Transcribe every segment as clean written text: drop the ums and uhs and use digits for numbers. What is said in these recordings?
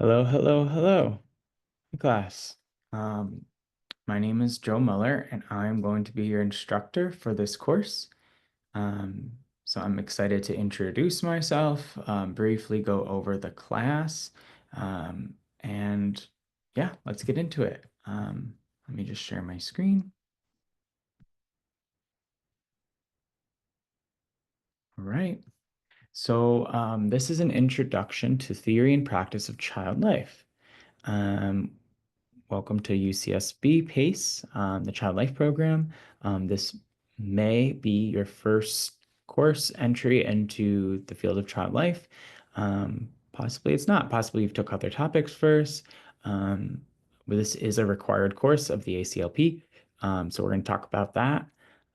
Hello, hello, hello, class. Um, my name is Joe Mueller, and I'm going to be your instructor for this course. Um, so I'm excited to introduce myself, briefly go over the class, and yeah, let's get into it. Let me just share my screen. All right. So this is an introduction to theory and practice of child life. Um, Welcome to UCSB PACE, the Child Life Program. This may be your first course entry into the field of child life. Possibly it's not. Possibly you've took other topics first. But this is a required course of the ACLP, so we're going to talk about that.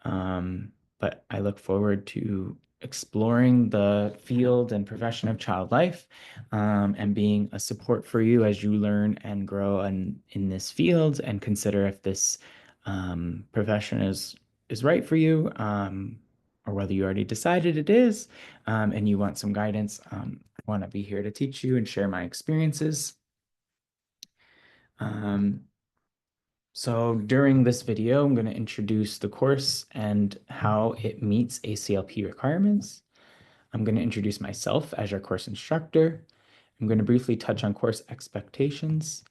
But I look forward to exploring the field and profession of child life, and being a support for you as you learn and grow in this field and consider if this profession is right for you, or whether you already decided it is, and you want some guidance. I want to be here to teach you and share my experiences. Um, so during this video, I'm going to introduce the course and how it meets ACLP requirements. I'm going to introduce myself as your course instructor. I'm going to briefly touch on course expectations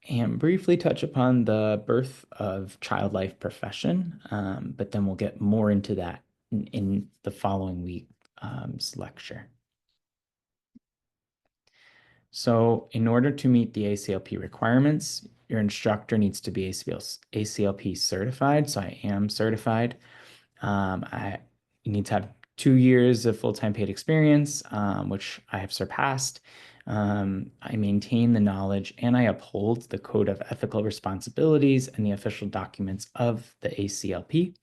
and briefly touch upon the birth of child life profession, but then we'll get more into that in the following week's lecture. So in order to meet the ACLP requirements, your instructor needs to be ACLP certified. So I am certified. I need to have 2 years of full-time paid experience, which I have surpassed. I maintain the knowledge and I uphold the Code of Ethical Responsibilities and the official documents of the ACLP.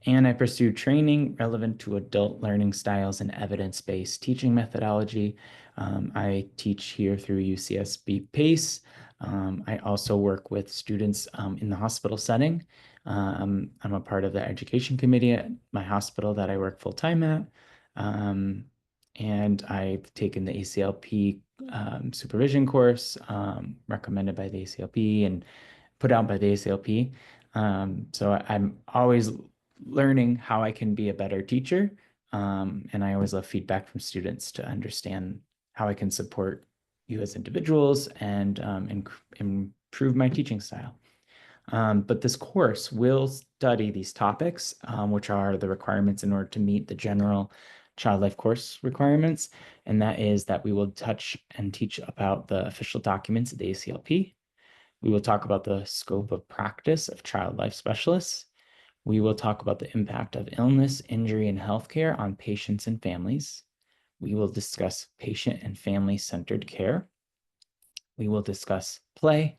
And I pursue training relevant to adult learning styles and evidence-based teaching methodology. I teach here through UCSB PACE. I also work with students in the hospital setting. I'm a part of the education committee at my hospital that I work full-time at. And I've taken the ACLP supervision course, recommended by the ACLP and put out by the ACLP. So I'm always learning how I can be a better teacher. And I always love feedback from students to understand how I can support you as individuals and improve my teaching style. But this course will study these topics, which are the requirements in order to meet the general child life course requirements. And that is that we will touch and teach about the official documents of the ACLP. We will talk about the scope of practice of child life specialists. We will talk about the impact of illness, injury, and healthcare on patients and families. We will discuss patient and family-centered care. We will discuss play,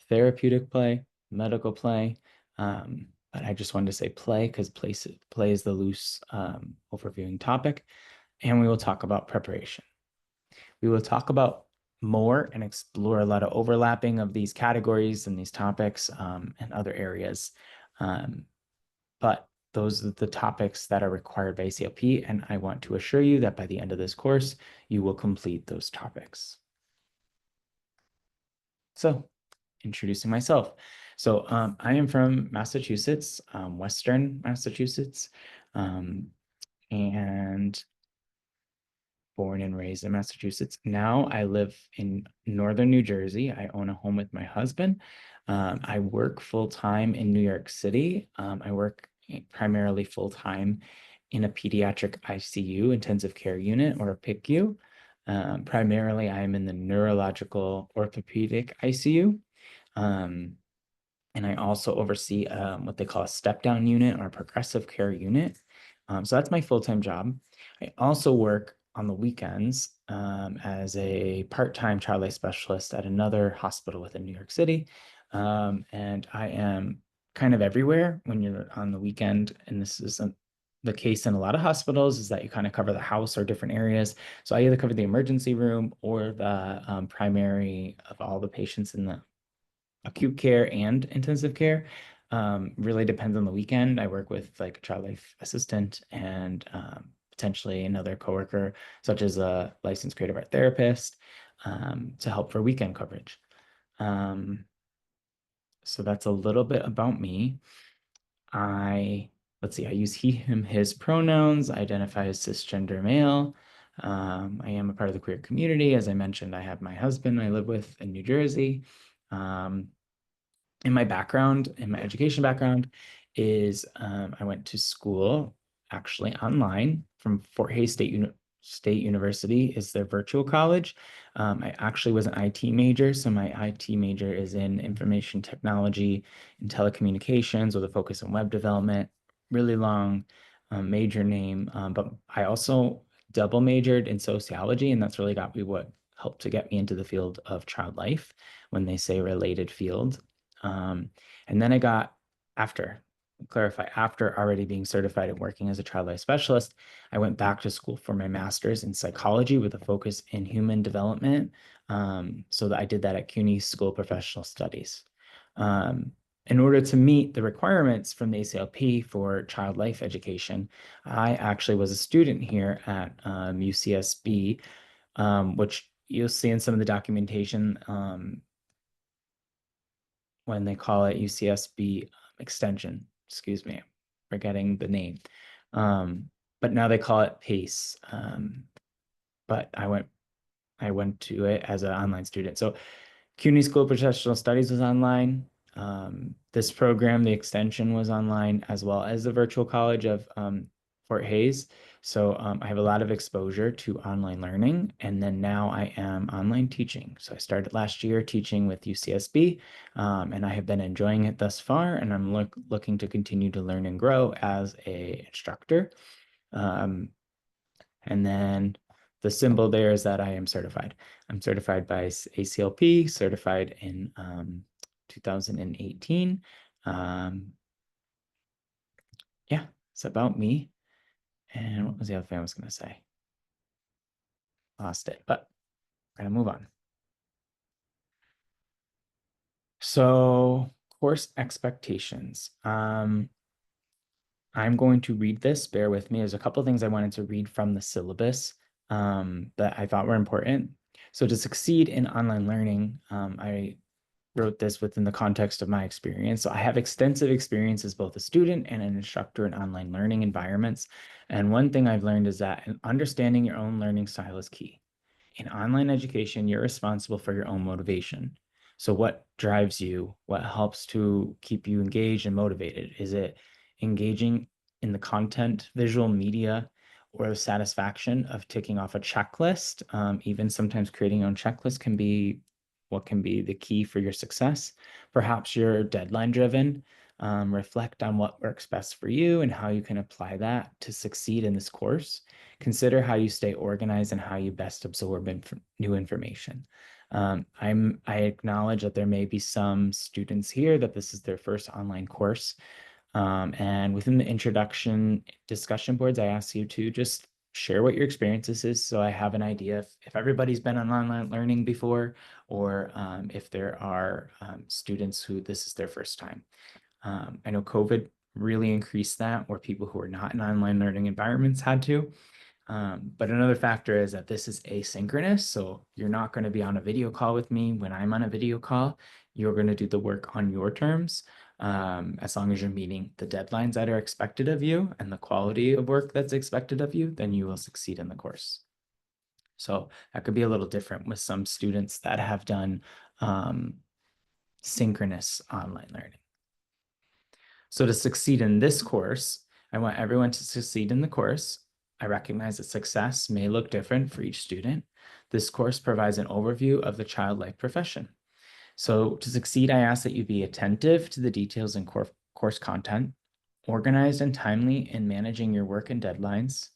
therapeutic play, medical play. But I just wanted to say play because play is the loose overviewing topic. And we will talk about preparation. We will talk about more and explore a lot of overlapping of these categories and these topics, and other areas. But those are the topics that are required by ACLP, and I want to assure you that by the end of this course, you will complete those topics. So, introducing myself. So, I am from Massachusetts, Western Massachusetts, and born and raised in Massachusetts. Now I live in northern New Jersey. I own a home with my husband. I work full-time in New York City. I work primarily full-time in a pediatric ICU, intensive care unit, or a PICU. Primarily, I'm in the neurological orthopedic ICU. And I also oversee what they call a step-down unit or a progressive care unit. So that's my full-time job. I also work on the weekends as a part-time child life specialist at another hospital within New York City. And I am kind of everywhere when you're on the weekend. And this isn't the case in a lot of hospitals, is that you kind of cover the house or different areas. So I either cover the emergency room or the primary of all the patients in the acute care and intensive care. Really depends on the weekend. I work with like a child life assistant and potentially another coworker, such as a licensed creative art therapist. to help for weekend coverage. Um, so that's a little bit about me. I, let's see, I use he, him, his pronouns, I identify as cisgender male. I am a part of the queer community. As I mentioned, I have my husband I live with in New Jersey. Um, in my background, in my education background, is I went to school actually online from Fort Hays State University is their virtual college. I actually was an IT major, so my IT major is in information technology and telecommunications with a focus on web development. Really long major name, but I also double majored in sociology, and that's really got me what helped to get me into the field of child life when they say related field. Um, and then I got, after, clarify, after already being certified and working as a child life specialist, I went back to school for my master's in psychology with a focus in human development. So that I did that at CUNY School of Professional Studies. Um, in order to meet the requirements from the ACLP for child life education, I actually was a student here at UCSB, which you'll see in some of the documentation. When they call it UCSB extension. Excuse me, forgetting the name. But now they call it PACE. But I went to it as an online student. So CUNY School of Professional Studies was online. This program, the extension was online, as well as the virtual college of Fort Hays. So I have a lot of exposure to online learning. And then now I am online teaching. So I started last year teaching with UCSB, and I have been enjoying it thus far. And I'm looking to continue to learn and grow as a instructor. Um, and then the symbol there is that I am certified. I'm certified by ACLP, certified in 2018. Yeah, it's about me. And what was the other thing I was going to say? Lost it, but we're going to move on. So, course expectations. I'm going to read this. Bear with me. There's a couple of things I wanted to read from the syllabus that I thought were important. So, to succeed in online learning, I wrote this within the context of my experience. So, I have extensive experience as both a student and an instructor in online learning environments. And one thing I've learned is that understanding your own learning style is key. In online education, you're responsible for your own motivation. So, what drives you? What helps to keep you engaged and motivated? Is it engaging in the content, visual media, or the satisfaction of ticking off a checklist? Even sometimes creating your own checklist can be what can be the key for your success. Perhaps you're deadline driven. Reflect on what works best for you and how you can apply that to succeed in this course. Consider how you stay organized and how you best absorb new information. I acknowledge that there may be some students here that this is their first online course. And within the introduction discussion boards, I ask you to just share what your experiences is so I have an idea if everybody's been on online learning before or if there are students who this is their first time. I know COVID really increased that where people who are not in online learning environments had to. But another factor is that this is asynchronous. So you're not going to be on a video call with me when I'm on a video call. You're going to do the work on your terms. As long as you're meeting the deadlines that are expected of you and the quality of work that's expected of you, then you will succeed in the course. So that could be a little different with some students that have done synchronous online learning. So to succeed in this course, I want everyone to succeed in the course. I recognize that success may look different for each student. This course provides an overview of the child life profession. So to succeed, I ask that you be attentive to the details in course content, organized and timely in managing your work and deadlines,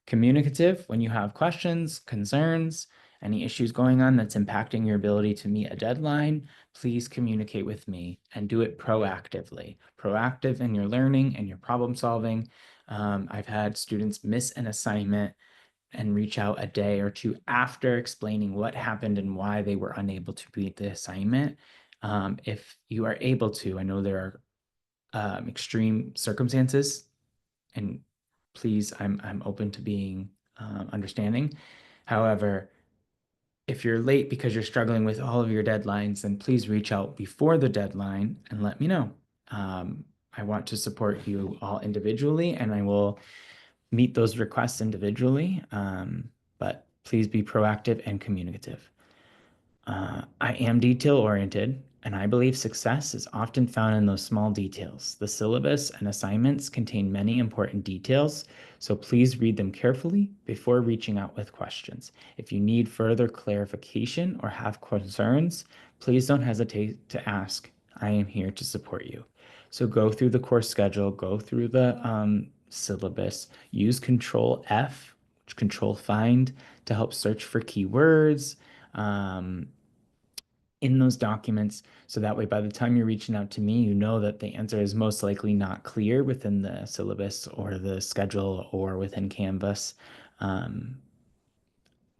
communicative when you have questions, concerns, any issues going on that's impacting your ability to meet a deadline, please communicate with me and do it proactively. Proactive in your learning and your problem solving. I've had students miss an assignment and reach out a day or two after explaining what happened and why they were unable to meet the assignment. If you are able to, I know there are extreme circumstances, and please, I'm open to being understanding. However, If you're late because you're struggling with all of your deadlines, then please reach out before the deadline and let me know. I want to support you all individually, and I will meet those requests individually. But please be proactive and communicative. I am detail oriented, and I believe success is often found in those small details. The syllabus and assignments contain many important details, so please read them carefully before reaching out with questions. If you need further clarification or have concerns, please don't hesitate to ask. I am here to support you. So go through the course schedule, go through the syllabus, use Control F, Control Find to help search for keywords. Um, in those documents, so that way by the time you're reaching out to me, you know that the answer is most likely not clear within the syllabus or the schedule or within Canvas. Um,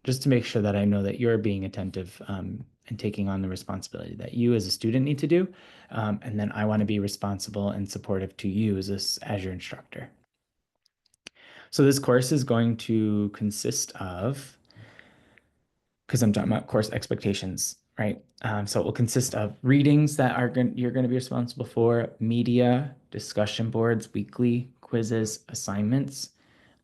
just to make sure that I know that you're being attentive and taking on the responsibility that you as a student need to do. And then I want to be responsible and supportive to you as your instructor. So this course is going to consist of, because I'm talking about course expectations, right? So it will consist of readings that you're going to be responsible for, media, discussion boards, weekly quizzes, assignments,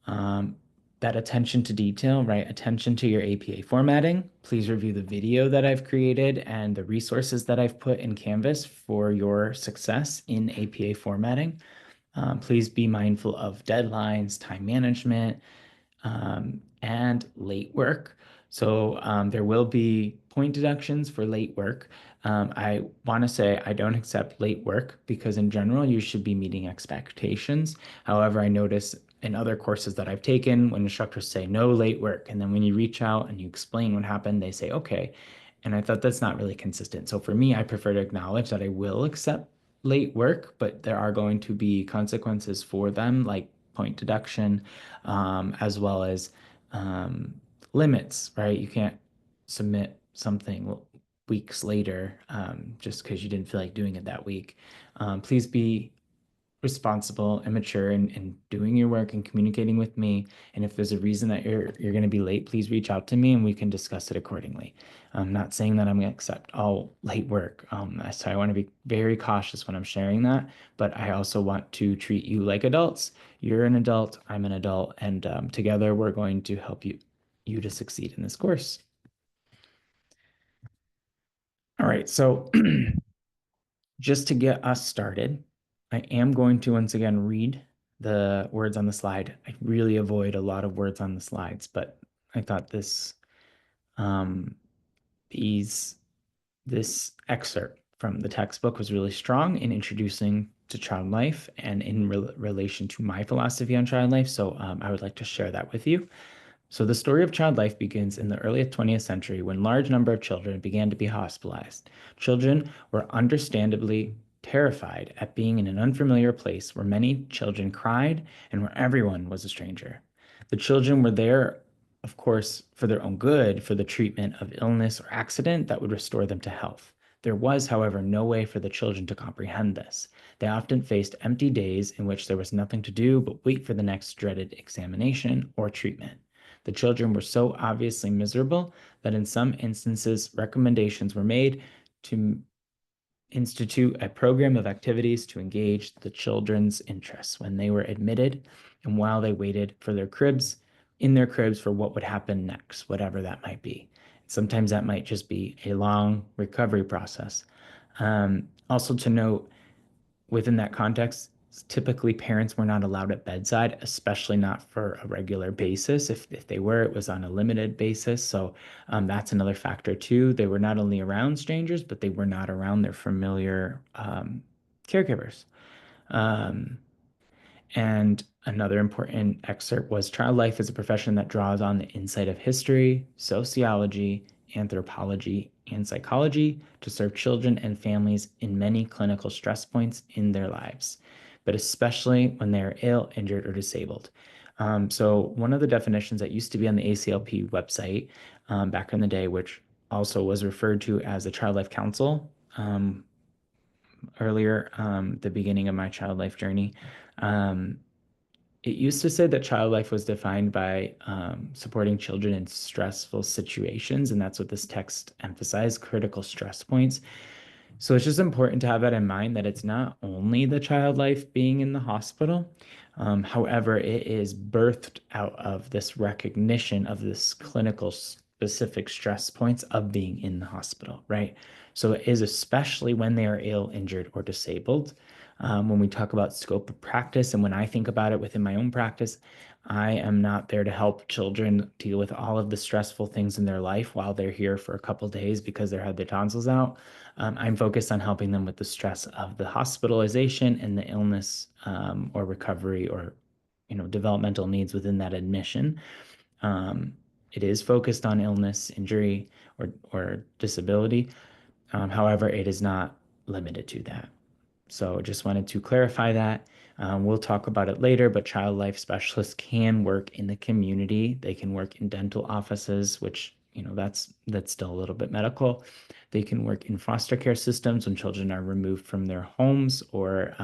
um, that attention to detail, right? Attention to your APA formatting. Please review the video that I've created and the resources that I've put in Canvas for your success in APA formatting. Please be mindful of deadlines, time management, and late work. So there will be point deductions for late work. I want to say I don't accept late work because in general you should be meeting expectations. However, I notice in other courses that I've taken when instructors say no late work, and then when you reach out and you explain what happened, they say okay. And I thought that's not really consistent. So for me, I prefer to acknowledge that I will accept late work, but there are going to be consequences for them, like point deduction, as well as um, limits, right? You can't submit something weeks later just because you didn't feel like doing it that week. Please be responsible and mature in doing your work and communicating with me. And if there's a reason that you're going to be late, please reach out to me and we can discuss it accordingly. I'm not saying that I'm going to accept all late work. So I want to be very cautious when I'm sharing that, but I also want to treat you like adults. You're an adult, I'm an adult, and together we're going to help you to succeed in this course. All right, so just to get us started, I am going to once again read the words on the slide. I really avoid a lot of words on the slides, but I thought um, these this excerpt from the textbook was really strong in introducing to child life and in relation to my philosophy on child life. So I would like to share that with you. So the story of child life begins in the early 20th century when large number of children began to be hospitalized. Children were understandably terrified at being in an unfamiliar place where many children cried and where everyone was a stranger. The children were there, of course, for their own good, for the treatment of illness or accident that would restore them to health. There was, however, no way for the children to comprehend this. They often faced empty days in which there was nothing to do but wait for the next dreaded examination or treatment. The children were so obviously miserable that in some instances recommendations were made to institute a program of activities to engage the children's interests when they were admitted and while they waited for in their cribs for what would happen next, whatever that might be. Sometimes that might just be a long recovery process. Also to note, within that context, typically parents were not allowed at bedside, especially not for a regular basis. If they were, it was on a limited basis. So that's another factor too. They were not only around strangers, but they were not around their familiar caregivers. Um, and another important excerpt was child life is a profession that draws on the insight of history, sociology, anthropology, and psychology to serve children and families in many clinical stress points in their lives, but especially when they are ill, injured, or disabled. So one of the definitions that used to be on the ACLP website back in the day, which also was referred to as a child life council, earlier, the beginning of my child life journey, um, It used to say that child life was defined by supporting children in stressful situations, and that's what this text emphasized, critical stress points. So it's just important to have that in mind that it's not only the child life being in the hospital. However, it is birthed out of this recognition of this clinical specific stress points of being in the hospital, right? So it is especially when they are ill, injured, or disabled. When we talk about scope of practice, and when I think about it within my own practice, I am not there to help children deal with all of the stressful things in their life while they're here for a couple days because they had their tonsils out. I'm focused on helping them with the stress of the hospitalization and the illness or recovery or developmental needs within that admission. Um, it is focused on illness, injury, or disability. However, it is not limited to that. So just wanted to clarify that. We'll talk about it later, but child life specialists can work in the community. They can work in dental offices, which, that's still a little bit medical. They can work in foster care systems when children are removed from their homes or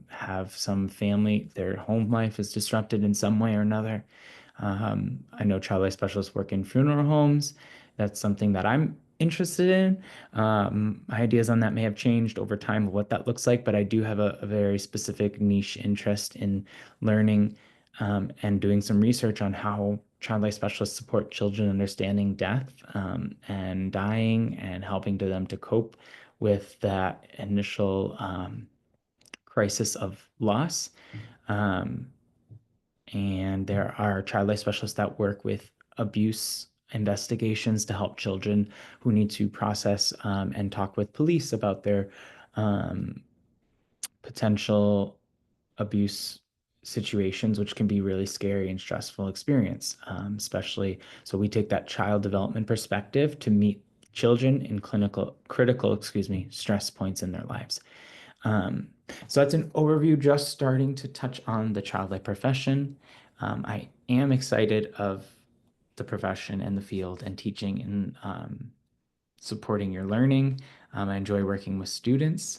have some family, their home life is disrupted in some way or another. I know child life specialists work in funeral homes. That's something that I'm interested in. My ideas on that may have changed over time of what that looks like, but I do have a very specific niche interest in learning and doing some research on how child life specialists support children understanding death and dying and helping to them to cope with that initial crisis of loss. Um, and there are child life specialists that work with abuse investigations to help children who need to process and talk with police about their um, potential abuse situations, which can be really scary and stressful experience, especially. So we take that child development perspective to meet children in critical, excuse me, stress points in their lives. Um, so that's an overview, just starting to touch on the child life profession. I am excited of the profession and the field and teaching and supporting your learning. I enjoy working with students,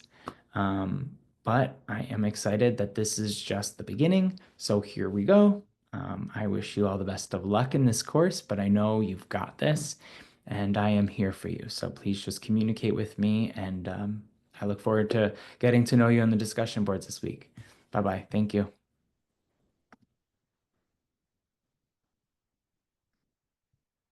um, but I am excited that this is just the beginning. So here we go. I wish you all the best of luck in this course, but I know you've got this and I am here for you. So please just communicate with me and I look forward to getting to know you on the discussion boards this week. Bye bye. Thank you.